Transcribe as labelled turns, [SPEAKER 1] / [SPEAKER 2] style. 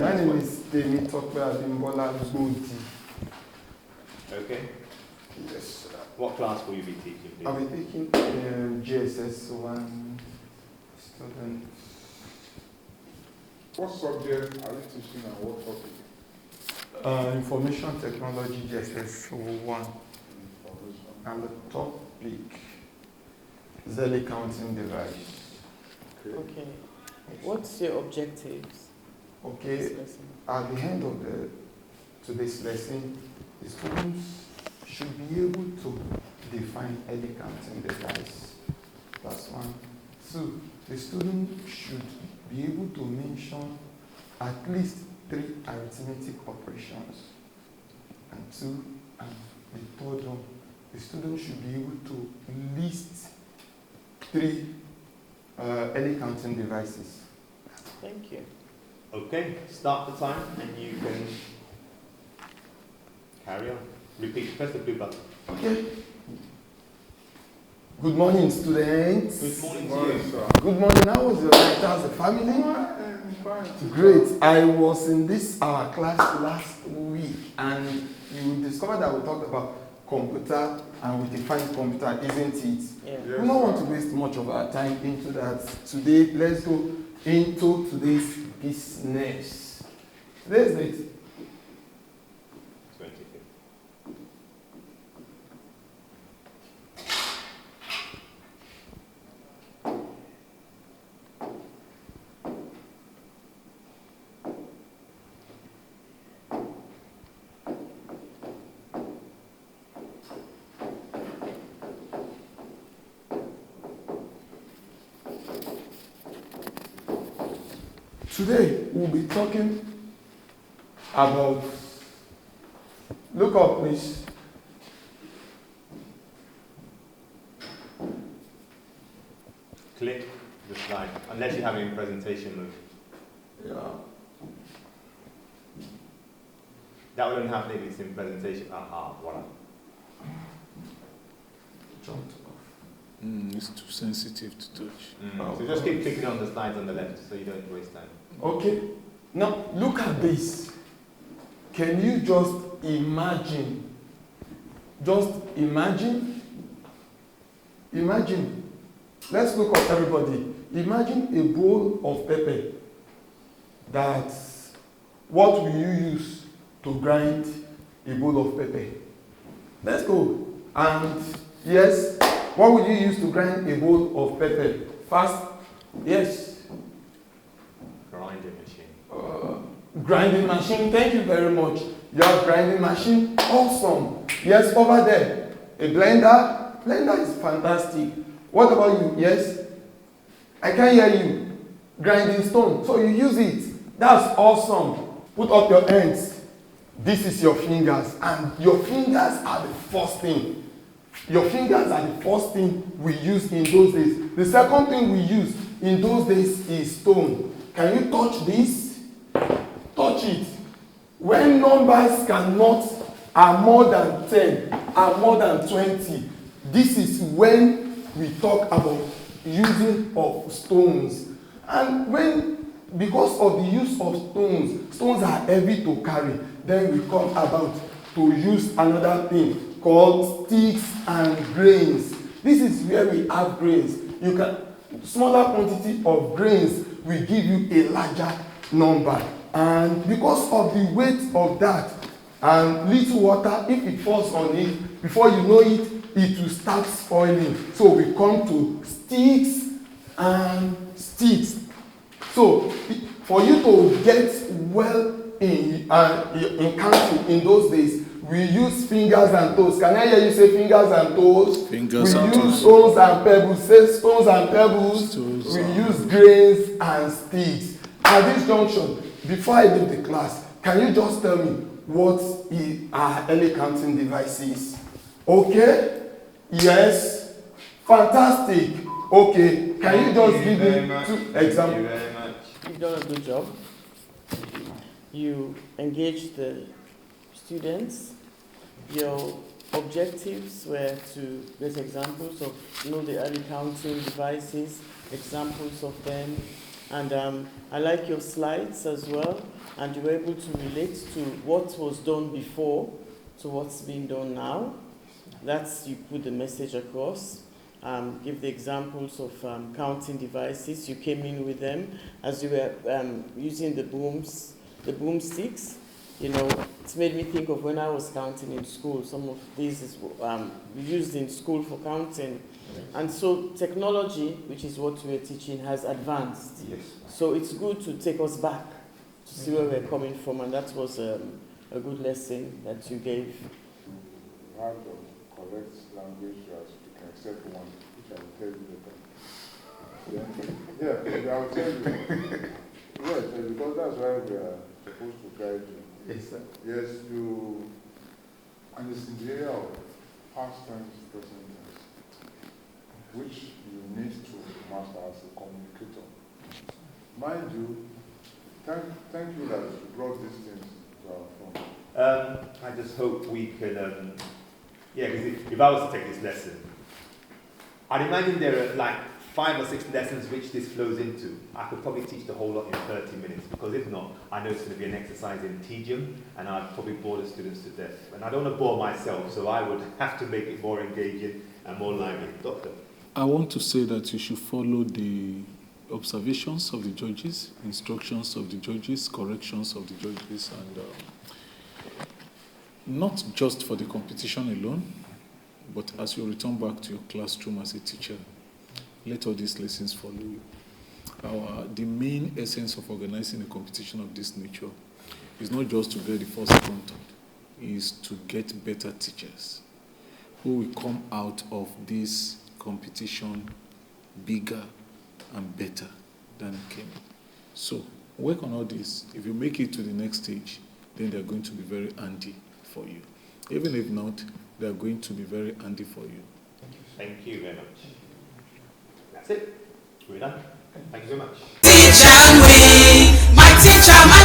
[SPEAKER 1] My name is Temitope Godi.
[SPEAKER 2] Okay.
[SPEAKER 1] Yes.
[SPEAKER 2] What class will you be teaching? Please?
[SPEAKER 1] I'll be taking GSS 1 student.
[SPEAKER 3] What subject are you teaching and what topic?
[SPEAKER 1] Information technology GSS 1. And the topic is the counting device.
[SPEAKER 4] Okay. What's your objectives?
[SPEAKER 1] Okay.
[SPEAKER 4] This lesson?
[SPEAKER 1] At the end of today's lesson, the students should be able to define any counting device. That's one. Two, the student should be able to mention at least 3 arithmetic operations. And two, and the third one, the student should be able to list 3 any counting devices.
[SPEAKER 4] Thank you.
[SPEAKER 2] Okay, start the time and you can carry on. Repeat, press the blue button.
[SPEAKER 1] Okay. Good morning, students.
[SPEAKER 2] Good morning to
[SPEAKER 3] Morning,
[SPEAKER 2] you.
[SPEAKER 3] sir.
[SPEAKER 1] Good morning. How was your night? How's the family?
[SPEAKER 3] Fine.
[SPEAKER 1] Great. I was in this our class last week, and you discovered that we talked about computer and we defined computer, isn't it?
[SPEAKER 4] Yeah.
[SPEAKER 3] Yes,
[SPEAKER 1] We don't want to
[SPEAKER 3] sir.
[SPEAKER 1] waste much of our time into that. Today, let's go into today's business. Today's date.
[SPEAKER 2] 25th.
[SPEAKER 1] Today, we'll be talking about, look up please.
[SPEAKER 2] Click the slide, unless you have it in presentation mode.
[SPEAKER 1] Yeah.
[SPEAKER 2] That wouldn't happen if it's in presentation. Aha, voila.
[SPEAKER 1] Jumped off.
[SPEAKER 5] It's too sensitive to touch.
[SPEAKER 2] So just keep clicking on the slides on the left so you don't waste time.
[SPEAKER 1] Okay. Now, look at this. Can you just imagine? Just imagine. Imagine. Let's look up everybody. Imagine a bowl of pepper. What will you use to grind a bowl of pepper? Let's go. And yes, what would you use to grind a bowl of pepper? Fast? Yes.
[SPEAKER 2] Grinding machine.
[SPEAKER 1] Grinding machine. Thank you very much. You have grinding machine. Awesome. Yes, over there. A blender. Blender is fantastic. What about you? Yes? I can't hear you. Grinding stone. So you use it. That's awesome. Put up your hands. This is your fingers. And your fingers are the first thing. Your fingers are the first thing we use in those days. The second thing we use in those days is stone. Can you touch this? Touch it. When numbers are more than 10, are more than 20, this is when we talk about using of stones. And because of the use of stones are heavy to carry, then we come about to use another thing called sticks and grains. This is where we have grains. Smaller quantity of grains will give you a larger number. And because of the weight of that and little water, if it falls on it, before you know it, it will start spoiling. So we come to sticks and sticks. So for you to get well in counting in those days, we use fingers and toes. Can I hear you say fingers and toes?
[SPEAKER 5] Fingers
[SPEAKER 1] we
[SPEAKER 5] and
[SPEAKER 1] use
[SPEAKER 5] toes.
[SPEAKER 1] stones and pebbles. Say stones and pebbles.
[SPEAKER 5] Stones
[SPEAKER 1] we
[SPEAKER 5] and
[SPEAKER 1] use grains and sticks. At this junction, before I leave the class, can you just tell me what are early counting devices? Okay? Yes? Fantastic. Okay. Can you just give me 2 examples?
[SPEAKER 2] Thank you very much.
[SPEAKER 4] You've done a good job. You engaged the students. Your objectives were to get examples of the early counting devices, examples of them, And I like your slides as well, and you were able to relate to what was done before to what's being done now. That's, you put the message across. Give the examples of counting devices. You came in with them as you were using the boomsticks. You know, it's made me think of when I was counting in school. Some of these is used in school for counting. And so technology, which is what we're teaching, has advanced.
[SPEAKER 1] Yes.
[SPEAKER 4] So it's good to take us back to see where we're coming from, and that was a good lesson that you gave.
[SPEAKER 3] How to correct language as you can accept one, which I will tell you later. Yeah, I will tell you. Yes, because that's why we are supposed to guide you.
[SPEAKER 1] Yes, sir.
[SPEAKER 3] Yes, you, and it's in the area of past tense, present tense, which you need to master as a communicator. Mind you, thank you that you brought these things to our front.
[SPEAKER 2] I just hope we can, yeah, because if I was to take this lesson, I'd imagine there are like 5 or 6 lessons which this flows into. I could probably teach the whole lot in 30 minutes, because if not, I know it's going to be an exercise in tedium, and I'd probably bore the students to death. And I don't want to bore myself, so I would have to make it more engaging and more lively. Doctor?
[SPEAKER 5] I want to say that you should follow the observations of the judges, instructions of the judges, corrections of the judges, and not just for the competition alone, but as you return back to your classroom as a teacher, let all these lessons follow you. The main essence of organizing a competition of this nature is not just to get the first, second, third, is to get better teachers who will come out of this competition bigger and better than it came. So work on all this. If you make it to the next stage, then they're going to be very handy for you. Even if not, they're going to be very handy for you.
[SPEAKER 2] Thank you very much. That's it. We're done. Thank you very much.
[SPEAKER 6] Teacher me, my teacher, my